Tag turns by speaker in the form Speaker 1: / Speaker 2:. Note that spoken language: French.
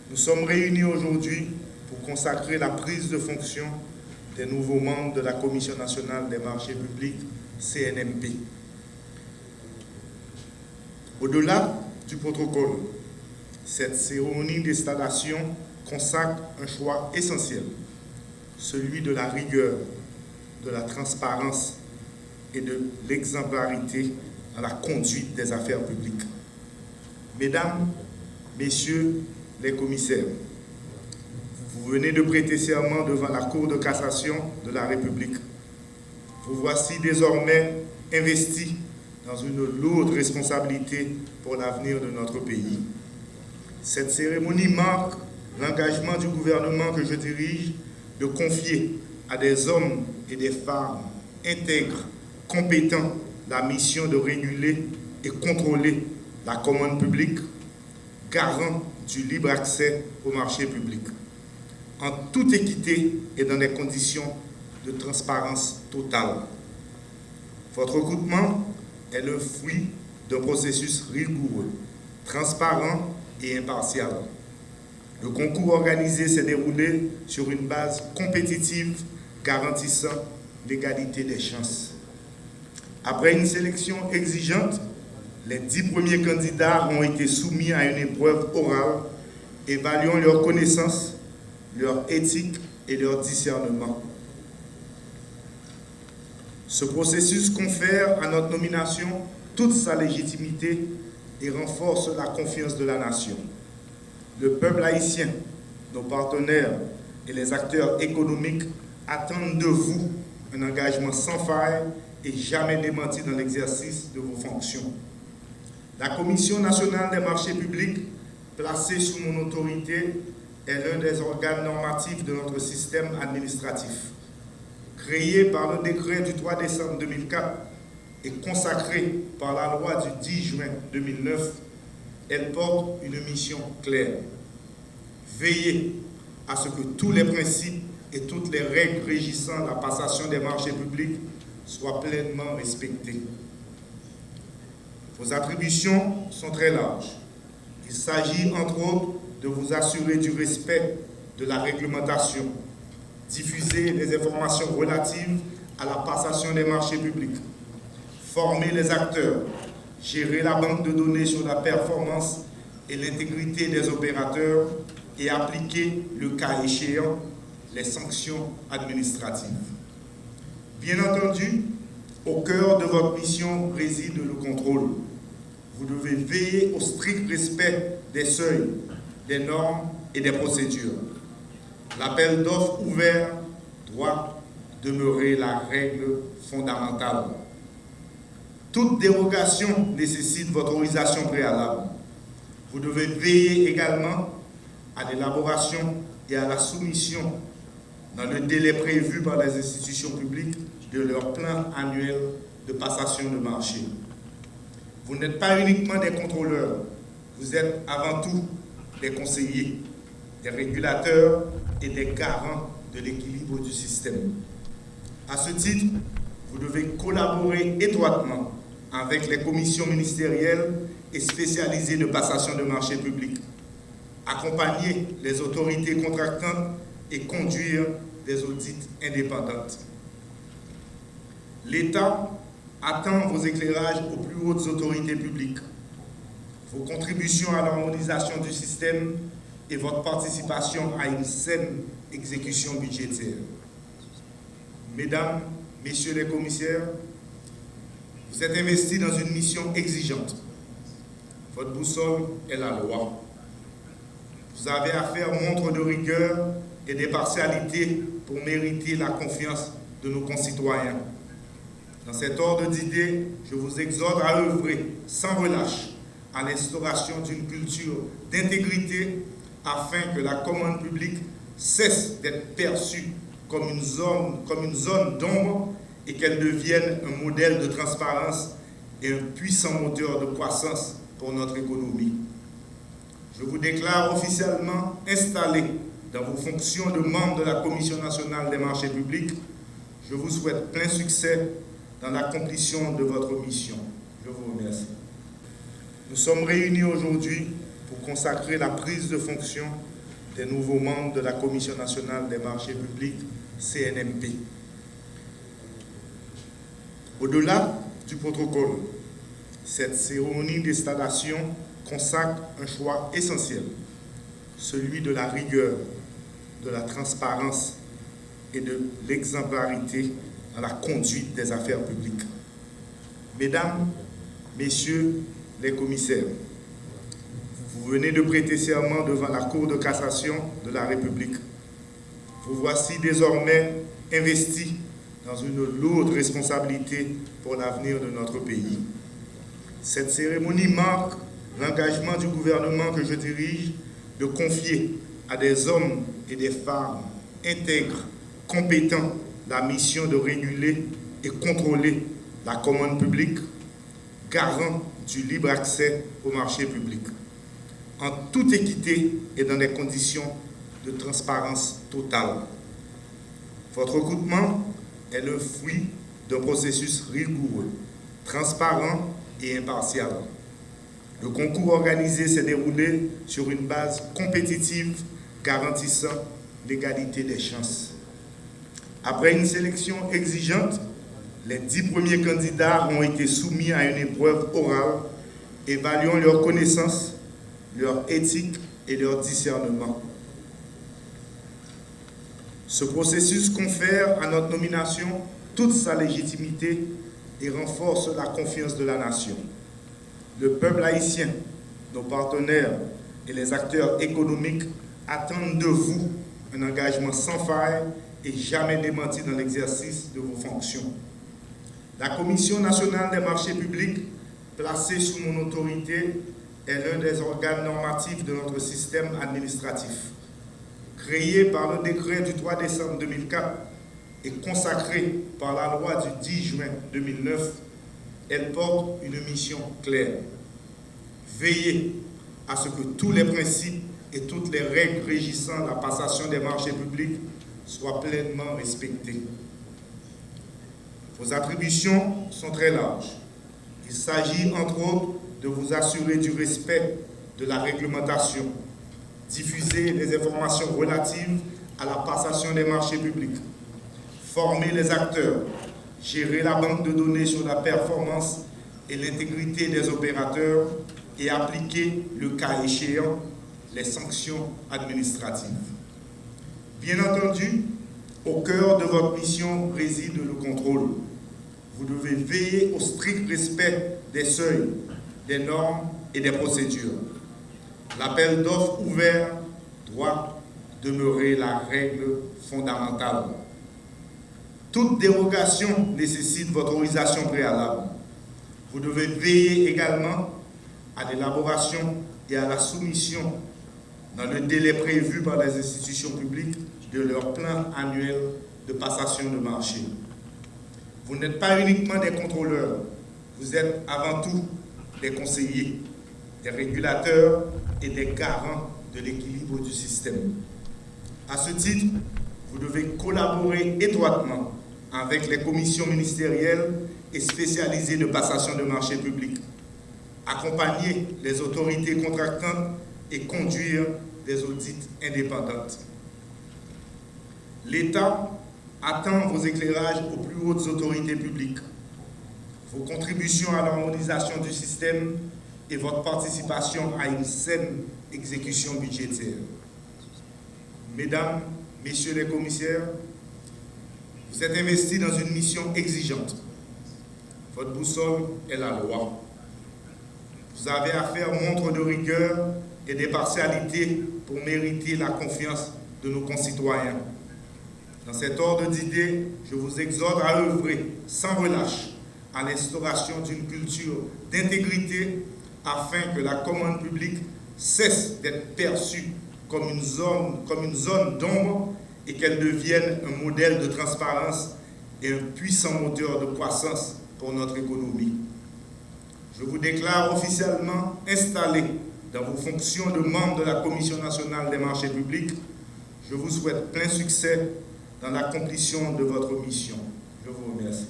Speaker 1: Nous sommes réunis aujourd'hui pour consacrer la prise de fonction des nouveaux membres de la Commission nationale des marchés publics, CNMP. Au-delà du protocole, cette cérémonie d'installation consacre un choix essentiel, celui de la rigueur, de la transparence et de l'exemplarité dans la conduite des affaires publiques. Mesdames, Messieurs les commissaires, vous venez de prêter serment devant la Cour de cassation de la République. Vous voici désormais investis dans une lourde responsabilité pour l'avenir de notre pays. Cette cérémonie marque l'engagement du gouvernement que je dirige de confier à des hommes et des femmes intègres, compétents, la mission de réguler et contrôler la commande publique, garant du libre accès au marché public, en toute équité et dans des conditions de transparence totale. Votre recrutement est le fruit d'un processus rigoureux, transparent et impartial. Le concours organisé s'est déroulé sur une base compétitive garantissant l'égalité des chances. Après une sélection exigeante, les 10 premiers candidats ont été soumis à une épreuve orale évaluant leurs connaissances, leur éthique et leur discernement. Ce processus confère à notre nomination toute sa légitimité et renforce la confiance de la nation. Le peuple haïtien, nos partenaires et les acteurs économiques attendent de vous un engagement sans faille et jamais démenti dans l'exercice de vos fonctions. La Commission nationale des marchés publics, placée sous mon autorité, est l'un des organes normatifs de notre système administratif. Créée par le décret du 3 décembre 2004 et consacrée par la loi du 10 juin 2009, elle porte une mission claire. Veiller à ce que tous les principes et toutes les règles régissant la passation des marchés publics soient pleinement respectés. Vos attributions sont très larges. Il s'agit, entre autres, de vous assurer du respect de la réglementation, diffuser les informations relatives à la passation des marchés publics, former les acteurs, gérer la banque de données sur la performance et l'intégrité des opérateurs et appliquer, le cas échéant, les sanctions administratives. Bien entendu, au cœur de votre mission réside le contrôle. Vous devez veiller au strict respect des seuils, des normes et des procédures. L'appel d'offres ouvert doit demeurer la règle fondamentale. Toute dérogation nécessite votre autorisation préalable. Vous devez veiller également à l'élaboration et à la soumission, dans le délai prévu par les institutions publiques, de leur plan annuel de passation de marché. Vous n'êtes pas uniquement des contrôleurs, vous êtes avant tout des conseillers, des régulateurs et des garants de l'équilibre du système. À ce titre, vous devez collaborer étroitement avec les commissions ministérielles et spécialisées de passation de marchés publics, accompagner les autorités contractantes et conduire des audits indépendantes. L'État attend vos éclairages aux plus hautes autorités publiques, vos contributions à l'harmonisation du système et votre participation à une saine exécution budgétaire. Mesdames, Messieurs les commissaires, vous êtes investis dans une mission exigeante. Votre boussole est la loi. Vous avez à faire montre de rigueur et d'impartialité pour mériter la confiance de nos concitoyens. Dans cet ordre d'idées, je vous exhorte à œuvrer sans relâche à l'instauration d'une culture d'intégrité afin que la commande publique cesse d'être perçue comme une zone d'ombre et qu'elle devienne un modèle de transparence et un puissant moteur de croissance pour notre économie. Je vous déclare officiellement installé dans vos fonctions de membre de la Commission nationale des marchés publics. Je vous souhaite plein succès dans l'accomplissement de votre mission. Je vous remercie. Nous sommes réunis aujourd'hui pour consacrer la prise de fonction des nouveaux membres de la Commission nationale des marchés publics, CNMP. Au-delà du protocole, cette cérémonie d'installation consacre un choix essentiel, celui de la rigueur, de la transparence et de l'exemplarité dans la conduite des affaires publiques. Mesdames, Messieurs les commissaires, vous venez de prêter serment devant la Cour de cassation de la République. Vous voici désormais investis dans une lourde responsabilité pour l'avenir de notre pays. Cette cérémonie marque l'engagement du gouvernement que je dirige de confier à des hommes et des femmes intègres, compétents, la mission de réguler et contrôler la commande publique, garant du libre accès au marché public, en toute équité et dans des conditions de transparence totale. Votre recrutement est le fruit d'un processus rigoureux, transparent et impartial. Le concours organisé s'est déroulé sur une base compétitive garantissant l'égalité des chances. Après une sélection exigeante, les 10 premiers candidats ont été soumis à une épreuve orale évaluant leurs connaissances, leur éthique et leur discernement. Ce processus confère à notre nomination toute sa légitimité et renforce la confiance de la nation. Le peuple haïtien, nos partenaires et les acteurs économiques attendent de vous un engagement sans faille et jamais démenti dans l'exercice de vos fonctions. La Commission nationale des marchés publics, placée sous mon autorité, est l'un des organes normatifs de notre système administratif. Créée par le décret du 3 décembre 2004 et consacrée par la loi du 10 juin 2009, elle porte une mission claire. Veiller à ce que tous les principes et toutes les règles régissant la passation des marchés publics soient pleinement respectés. Vos attributions sont très larges. Il s'agit, entre autres, de vous assurer du respect de la réglementation, diffuser les informations relatives à la passation des marchés publics, former les acteurs, gérer la banque de données sur la performance et l'intégrité des opérateurs et appliquer, le cas échéant, les sanctions administratives. Bien entendu, au cœur de votre mission réside le contrôle. Vous devez veiller au strict respect des seuils, des normes et des procédures. L'appel d'offres ouvert doit demeurer la règle fondamentale. Toute dérogation nécessite votre autorisation préalable. Vous devez veiller également à l'élaboration et à la soumission, dans le délai prévu par les institutions publiques, de leur plan annuel de passation de marché. Vous n'êtes pas uniquement des contrôleurs, vous êtes avant tout des conseillers, des régulateurs et des garants de l'équilibre du système. À ce titre, vous devez collaborer étroitement avec les commissions ministérielles et spécialisées de passation de marchés publics, accompagner les autorités contractantes et conduire des audits indépendantes. L'État attend vos éclairages aux plus hautes autorités publiques, vos contributions à l'harmonisation du système et votre participation à une saine exécution budgétaire. Mesdames, Messieurs les commissaires, vous êtes investis dans une mission exigeante. Votre boussole est la loi. Vous avez à faire montre de rigueur et d'impartialité pour mériter la confiance de nos concitoyens. Dans cet ordre d'idées, je vous exhorte à œuvrer sans relâche à l'instauration d'une culture d'intégrité afin que la commande publique cesse d'être perçue comme une zone d'ombre et qu'elle devienne un modèle de transparence et un puissant moteur de croissance pour notre économie. Je vous déclare officiellement installé dans vos fonctions de membre de la Commission nationale des marchés publics. Je vous souhaite plein succès dans l'accomplissement de votre mission. Je vous remercie.